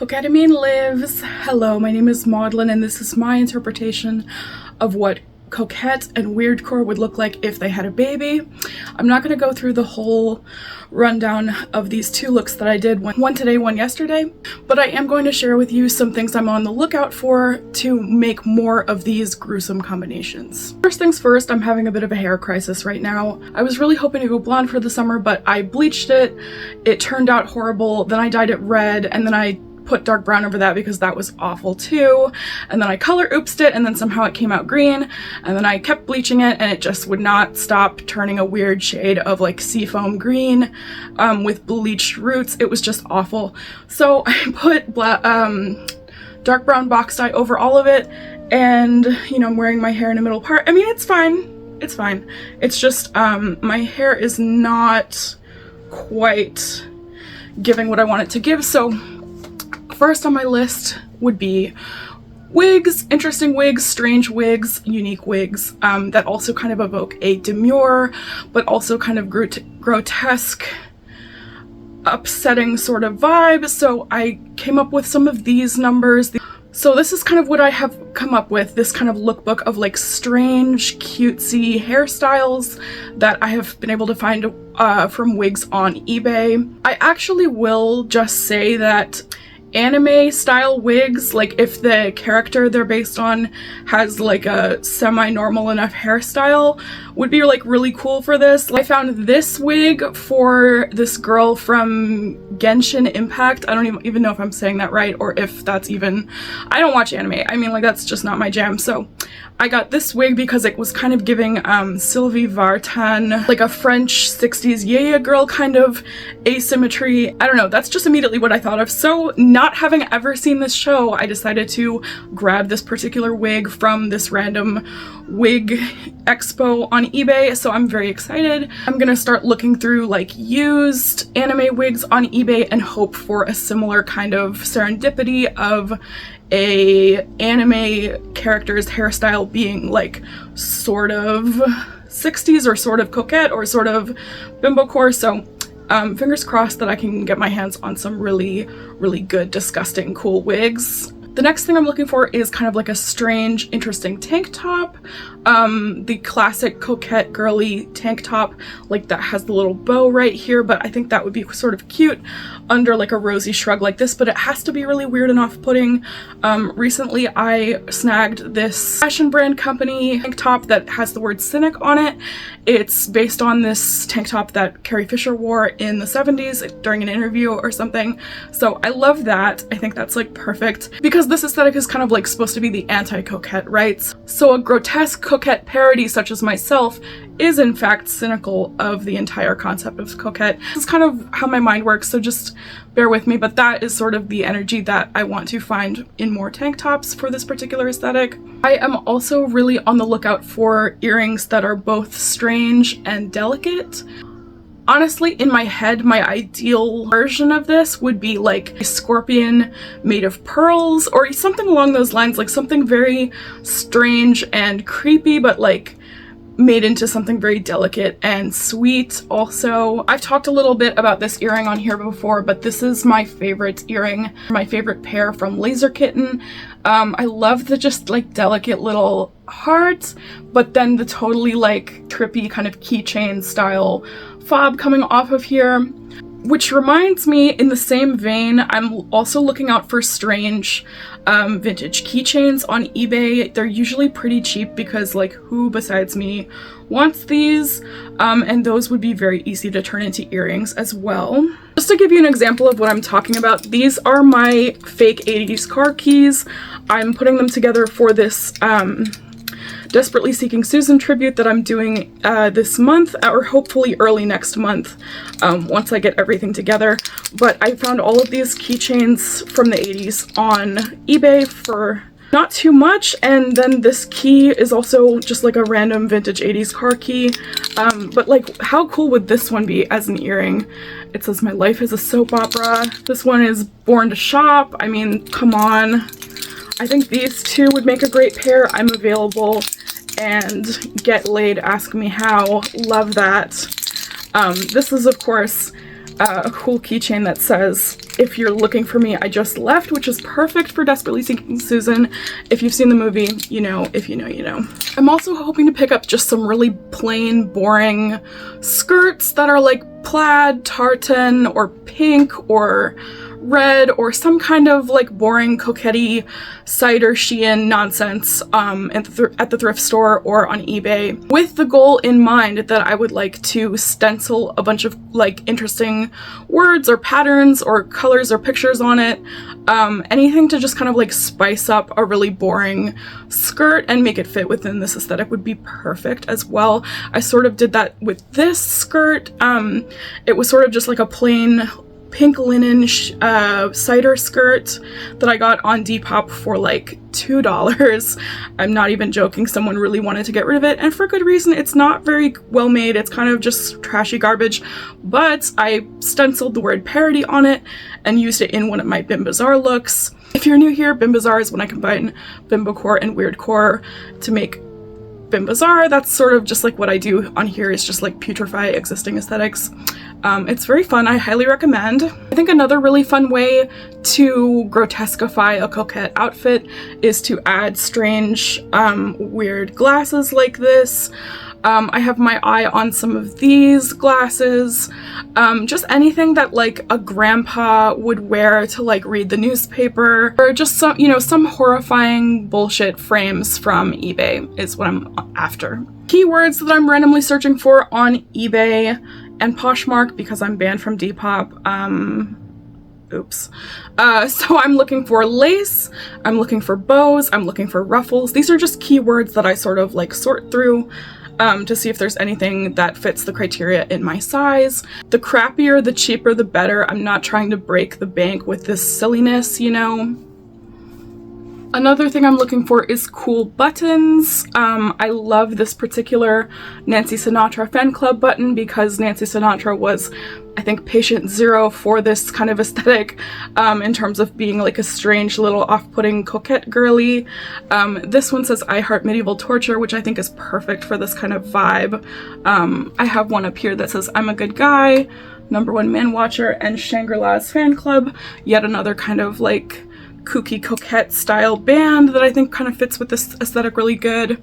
Coquettamine lives. Hello, my name is Maudlin and this is my interpretation of what Coquette and Weirdcore would look like if they had a baby. I'm not going to go through the whole rundown of these two looks that I did, one today, one yesterday, but I am going to share with you some things I'm on the lookout for to make more of these gruesome combinations. First things first, I'm having a bit of a hair crisis right now. I was really hoping to go blonde for the summer, but I bleached it. It turned out horrible. Then I dyed it red, and then I put dark brown over that because that was awful too, and then I color oopsed it, and then somehow it came out green, and then I kept bleaching it and it just would not stop turning a weird shade of like seafoam green with bleached roots. It was just awful. So I put dark brown box dye over all of it, and you know, I'm wearing my hair in the middle part. I mean, it's fine. It's fine. It's just my hair is not quite giving what I want it to give. So first on my list would be wigs, interesting wigs, strange wigs, unique wigs that also kind of evoke a demure, but also kind of grotesque, upsetting sort of vibe. So I came up with some of these numbers. So this is kind of what I have come up with, this kind of lookbook of like strange, cutesy hairstyles that I have been able to find from wigs on eBay. I actually will just say that anime style wigs, like if the character they're based on has like a semi-normal enough hairstyle, would be like really cool for this. I found this wig for this girl from Genshin Impact. I don't even know if I'm saying that right, or if that's even, I don't watch anime. I mean, like, that's just not my jam. So I got this wig because it was kind of giving Sylvie Vartan, like a French 60s yaya girl kind of asymmetry. I don't know, that's just immediately what I thought of. So not having ever seen this show, I decided to grab this particular wig from this random wig expo on eBay. So I'm very excited. I'm gonna start looking through like used anime wigs on eBay and hope for a similar kind of serendipity of a anime character's hairstyle being like sort of 60s or sort of Coquette or sort of bimbocore. So fingers crossed that I can get my hands on some really, really good, disgusting, cool wigs. The next thing I'm looking for is kind of like a strange, interesting tank top. The classic Coquette girly tank top, like that has the little bow right here, but I think that would be sort of cute under like a rosy shrug like this, but it has to be really weird and off-putting. Recently I snagged this fashion brand company tank top that has the word cynic on it. It's based on this tank top that Carrie Fisher wore in the 70s during an interview or something. So I love that. I think that's like perfect because this aesthetic is kind of like supposed to be the anti-Coquette, right? So a grotesque Coquette parody such as myself is in fact cynical of the entire concept of Coquette. This is kind of how my mind works, so just bear with me, but that is sort of the energy that I want to find in more tank tops for this particular aesthetic. I am also really on the lookout for earrings that are both strange and delicate. Honestly, in my head, my ideal version of this would be like a scorpion made of pearls or something along those lines, like something very strange and creepy, but like made into something very delicate and sweet. Also, I've talked a little bit about this earring on here before, but this is my favorite earring, my favorite pair from Laser Kitten. I love the just like delicate little heart, but then the totally like trippy kind of keychain style fob coming off of here. Which reminds me, in the same vein, I'm also looking out for strange vintage keychains on eBay. They're usually pretty cheap because like who besides me wants these? And those would be very easy to turn into earrings as well. Just to give you an example of what I'm talking about, these are my fake 80s car keys. I'm putting them together for this Desperately Seeking Susan tribute that I'm doing this month, or hopefully early next month, once I get everything together. But I found all of these keychains from the 80s on eBay for not too much, and then this key is also just like a random vintage 80s car key. But like, how cool would this one be as an earring? It says, "My life is a soap opera." This one is Born to Shop. I mean, come on. I think these two would make a great pair. I'm available. And Get Laid, Ask Me How. Love that. This is, of course, a cool keychain that says, "If you're looking for me, I just left," which is perfect for Desperately Seeking Susan. If you've seen the movie, you know. If you know, you know. I'm also hoping to pick up just some really plain, boring skirts that are like plaid, tartan, or pink, or red, or some kind of like boring Coquette cider Shein nonsense at the thrift store or on eBay, with the goal in mind that I would like to stencil a bunch of like interesting words or patterns or colors or pictures on it. Anything to just kind of like spice up a really boring skirt and make it fit within this aesthetic would be perfect as well. I sort of did that with this skirt. It was sort of just like a plain pink linen cider skirt that I got on Depop for like $2. I'm not even joking, someone really wanted to get rid of it, and for good reason. It's not very well made, it's kind of just trashy garbage, but I stenciled the word parody on it and used it in one of my Bim Bazaar looks. If you're new here, Bim Bazaar is when I combine Bimbocore and Weirdcore to make Bim Bazaar. That's sort of just like what I do on here, is just like putrefy existing aesthetics. It's very fun, I highly recommend. I think another really fun way to grotesquify a Coquette outfit is to add strange, weird glasses like this. I have my eye on some of these glasses. Just anything that like a grandpa would wear to like read the newspaper, or just some, you know, some horrifying bullshit frames from eBay is what I'm after. Keywords that I'm randomly searching for on eBay and Poshmark, because I'm banned from Depop. Oops. So I'm looking for lace, I'm looking for bows, I'm looking for ruffles. These are just keywords that I sort of like sort through to see if there's anything that fits the criteria in my size. The crappier, the cheaper, the better. I'm not trying to break the bank with this silliness, you know? Another thing I'm looking for is cool buttons. I love this particular Nancy Sinatra fan club button because Nancy Sinatra was, I think, patient zero for this kind of aesthetic in terms of being like a strange little off-putting coquette girly. This one says "I Heart Medieval Torture," which I think is perfect for this kind of vibe. I have one up here that says "I'm a Good Guy," #1 Man Watcher, and Shangri-La's fan club. Yet another kind of like kooky Coquette style band that I think kind of fits with this aesthetic really good.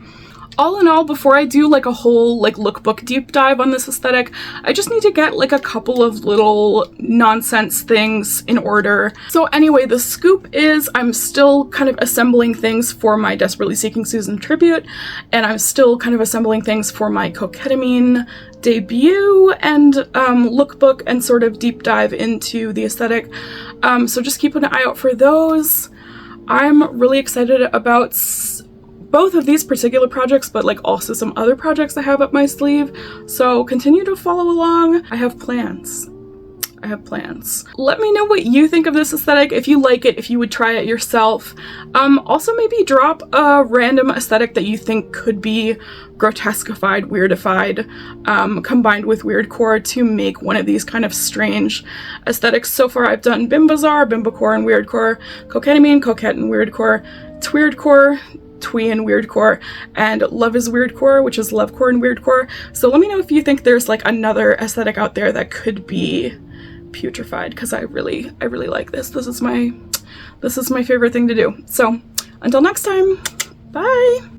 All in all, before I do like a whole like lookbook deep dive on this aesthetic, I just need to get like a couple of little nonsense things in order. So anyway, the scoop is I'm still kind of assembling things for my Desperately Seeking Susan tribute, and I'm still kind of assembling things for my Coquettamine debut and lookbook and sort of deep dive into the aesthetic. So just keep an eye out for those. I'm really excited about both of these particular projects, but like also some other projects I have up my sleeve. So continue to follow along. I have plans. Let me know what you think of this aesthetic, if you like it, if you would try it yourself. Also maybe drop a random aesthetic that you think could be grotesquified, weirdified, combined with Weirdcore to make one of these kind of strange aesthetics. So far I've done Bim Bazaar, Bimbocore and Weirdcore, Coquettamine, Coquette and Weirdcore, Tweirdcore, Twee and Weirdcore, and Love is Weirdcore, which is Lovecore and Weirdcore. So let me know if you think there's like another aesthetic out there that could be putrefied, because I really like this. This is my favorite thing to do. So until next time, bye.